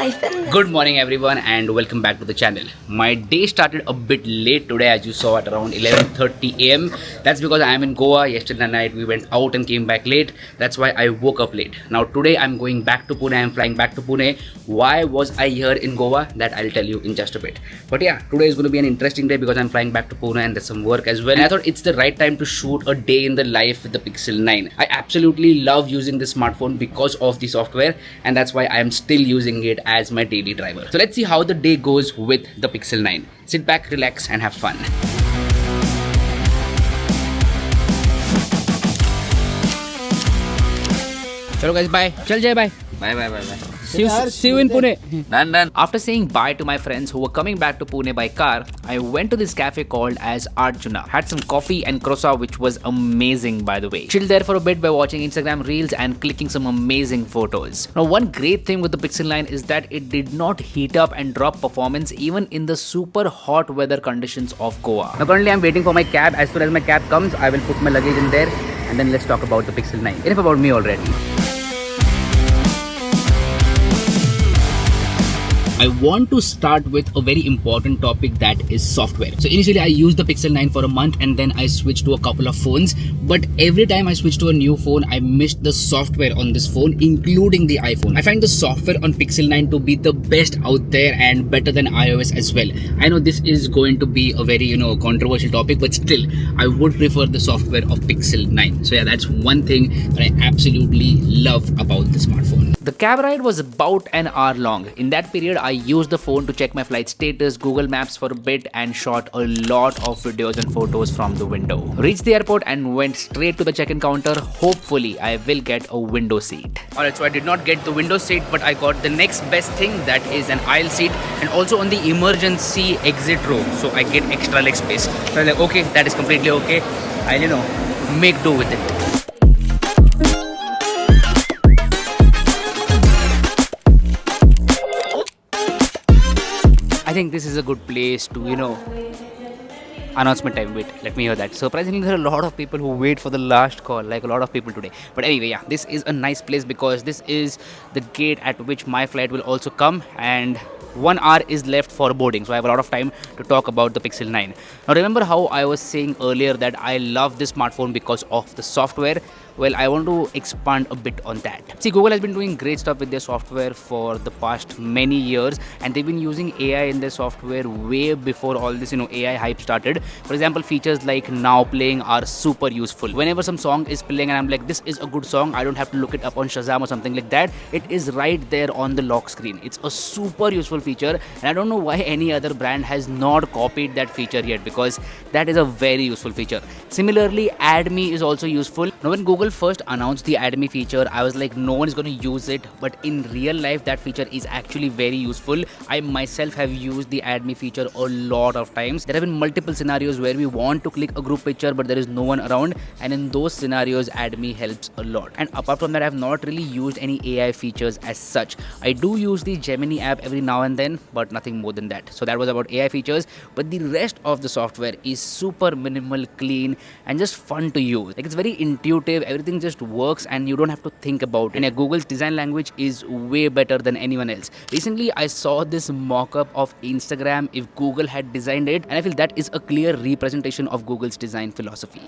life in. Good morning everyone and welcome back to the channel. My day started a bit late today, as you saw, at around 11:30 am. That's because I am in Goa. Yesterday night we went out and came back late. That's why I woke up late. Now today I'm going back to Pune. I'm flying back to Pune. Why was I here in Goa? That I'll tell you in just a bit. But yeah, today is going to be an interesting day because I'm flying back to Pune and there's some work as well. And I thought it's the right time to shoot a day in the life with the Pixel 9. I absolutely love using this smartphone because of the software, and that's why I am still using it as my daily driver. So let's see how the day goes with the Pixel 9. Sit back, relax and have fun. Chalo guys, bye. Chal jai, bye. Bye. See you in Pune. Done. After saying bye to my friends who were coming back to Pune by car, I went to this cafe called as Arjuna. Had some coffee and croissant, which was amazing by the way. Chilled there for a bit by watching Instagram reels and clicking some amazing photos. Now one great thing with the Pixel 9 is that it did not heat up and drop performance even in the super hot weather conditions of Goa. Now currently I'm waiting for my cab. As soon as my cab comes, I will put my luggage in there and then let's talk about the Pixel 9. Enough about me already. I want to start with a very important topic, that is software. So initially I used the Pixel 9 for a month and then I switched to a couple of phones. But every time I switched to a new phone, I missed the software on this phone, including the iPhone. I find the software on Pixel 9 to be the best out there and better than iOS as well. I know this is going to be a very, controversial topic, but still, I would prefer the software of Pixel 9. So yeah, that's one thing that I absolutely love about the smartphone. The cab ride was about an hour long. In that period, I used the phone to check my flight status, Google Maps for a bit and shot a lot of videos and photos from the window. Reached the airport and went straight to the check-in counter. Hopefully, I will get a window seat. Alright, so I did not get the window seat, but I got the next best thing, that is an aisle seat and also on the emergency exit row. So I get extra leg space. So I was like, okay, that is completely okay. I'll, make do with it. I think this is a good place to, announcement time. Wait, let me hear that. Surprisingly, there are a lot of people who wait for the last call, like a lot of people today. But anyway, yeah, this is a nice place because this is the gate at which my flight will also come, and 1 hour is left for boarding, so I have a lot of time to talk about the Pixel 9. Now remember how I was saying earlier that I love this smartphone because of the software? Well, I want to expand a bit on that. See, Google has been doing great stuff with their software for the past many years, and they've been using AI in their software way before all this, AI hype started. For example, features like now playing are super useful. Whenever some song is playing and I'm like, this is a good song, I don't have to look it up on Shazam or something like that. It is right there on the lock screen. It's a super useful feature, and I don't know why any other brand has not copied that feature yet, because that is a very useful feature. Similarly, Add Me is also useful. Now, when Google first announced the Add Me feature, I was like, no one is going to use it, but in real life that feature is actually very useful. I myself have used the Add Me feature a lot of times. There have been multiple scenarios where we want to click a group picture but there is no one around, and in those scenarios Add Me helps a lot. And apart from that, I have not really used any AI features as such. I do use the Gemini app every now and then, but nothing more than that. So that was about AI features, but the rest of the software is super minimal, clean and just fun to use. Like, it's very intuitive, everything just works and you don't have to think about it. And yeah, Google's design language is way better than anyone else. Recently I saw this mock-up of Instagram if Google had designed it, and I feel that is a clear representation of Google's design philosophy.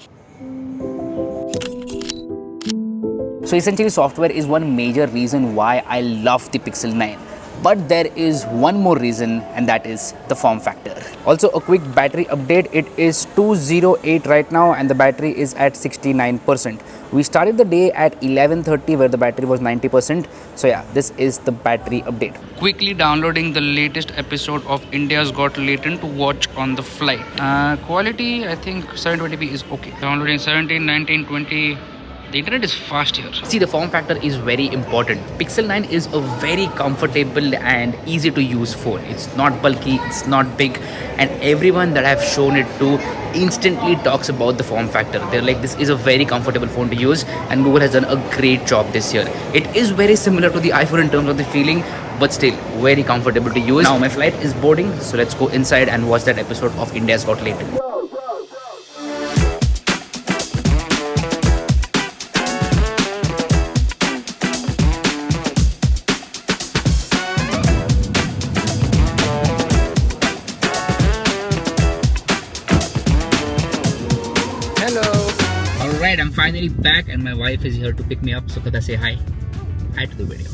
So essentially, software is one major reason why I love the Pixel 9. But there is one more reason, and that is the form factor. Also, a quick battery update. It is 2:08 right now and the battery is at 69%. We started the day at 11:30 where the battery was 90%. So yeah, this is the battery update. Quickly downloading the latest episode of India's Got Latent to watch on the flight. Quality, I think 720p is okay. Downloading 17, 19, 20. The internet is fast here. See, the form factor is very important. Pixel 9 is a very comfortable and easy to use phone. It's not bulky, it's not big, and everyone that I've shown it to instantly talks about the form factor. They're like, this is a very comfortable phone to use, and Google has done a great job this year. It is very similar to the iPhone in terms of the feeling, but still very comfortable to use. Now my flight is boarding, so let's go inside and watch that episode of India's Got Latent. finally back and my wife is here to pick me up. So Kada, say hi. Hi to the video.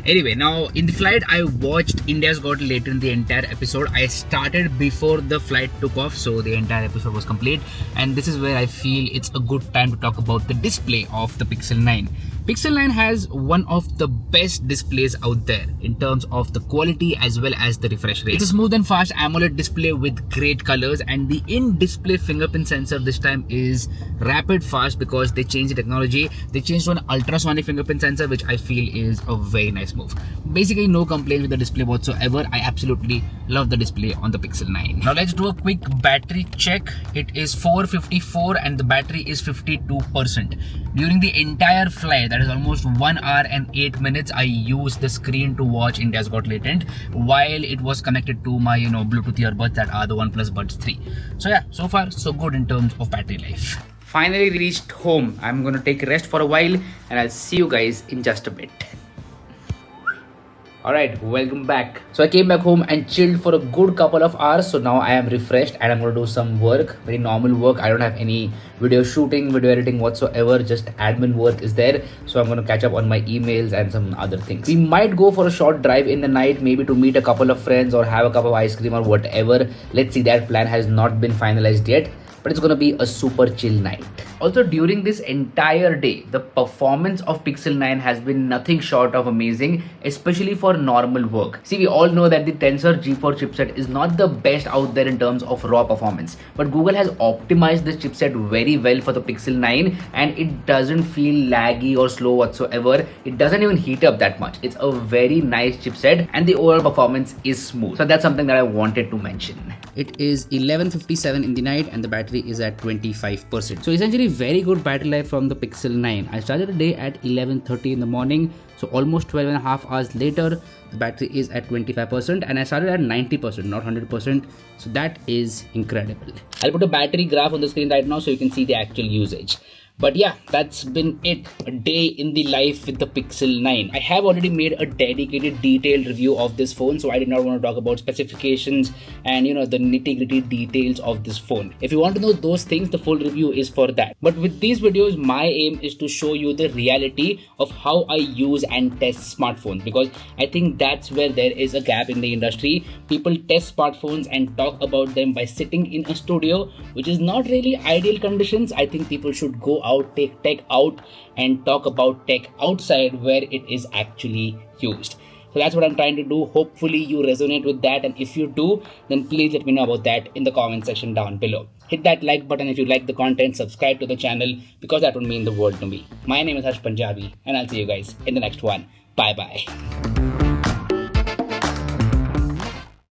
Anyway, now in the flight, I watched India's Got Talent the entire episode. I started before the flight took off, so the entire episode was complete. And this is where I feel it's a good time to talk about the display of the Pixel 9. Pixel 9 has one of the best displays out there in terms of the quality as well as the refresh rate. It's a smooth and fast AMOLED display with great colors, and the in-display fingerprint sensor this time is rapid fast because they changed the technology. They changed to an ultrasonic fingerprint sensor, which I feel is a very nice move. Basically, no complaints with the display whatsoever. I absolutely love the display on the Pixel 9. Now let's do a quick battery check. It is 454 and the battery is 52%. During the entire flight, that is almost 1 hour and 8 minutes, I used the screen to watch India's Got Talent while it was connected to my Bluetooth earbuds that are the OnePlus Buds 3. So yeah, so far so good in terms of battery life. Finally reached home. I'm gonna take a rest for a while and I'll see you guys in just a bit. Alright, welcome back. So I came back home and chilled for a good couple of hours. So now I am refreshed and I'm going to do some work, very normal work. I don't have any video shooting, video editing whatsoever, just admin work is there. So I'm going to catch up on my emails and some other things. We might go for a short drive in the night, maybe to meet a couple of friends or have a cup of ice cream or whatever. Let's see, that plan has not been finalized yet. But it's gonna be a super chill night. Also, during this entire day, the performance of Pixel 9 has been nothing short of amazing, especially for normal work. See, we all know that the Tensor G4 chipset is not the best out there in terms of raw performance, but Google has optimized this chipset very well for the Pixel 9 and it doesn't feel laggy or slow whatsoever. It doesn't even heat up that much. It's a very nice chipset and the overall performance is smooth. So that's something that I wanted to mention. It is 11:57 in the night and the battery is at 25%. So essentially very good battery life from the Pixel 9. I started the day at 11:30 in the morning. So almost 12 and a half hours later, the battery is at 25% and I started at 90%, not 100%. So that is incredible. I'll put a battery graph on the screen right now so you can see the actual usage. But yeah, that's been it. A day in the life with the Pixel 9. I have already made a dedicated detailed review of this phone, so I did not want to talk about specifications and the nitty-gritty details of this phone. If you want to know those things, the full review is for that. But with these videos, my aim is to show you the reality of how I use and test smartphones, because I think that's where there is a gap in the industry. People test smartphones and talk about them by sitting in a studio, which is not really ideal conditions. I think people should go out, take tech out and talk about tech outside where it is actually used. So that's what I'm trying to do. Hopefully you resonate with that, and if you do, then please let me know about that in the comment section down below. Hit that like button if you like the content, subscribe to the channel because that would mean the world to me. My name is Harsh Punjabi and I'll see you guys in the next one. Bye bye.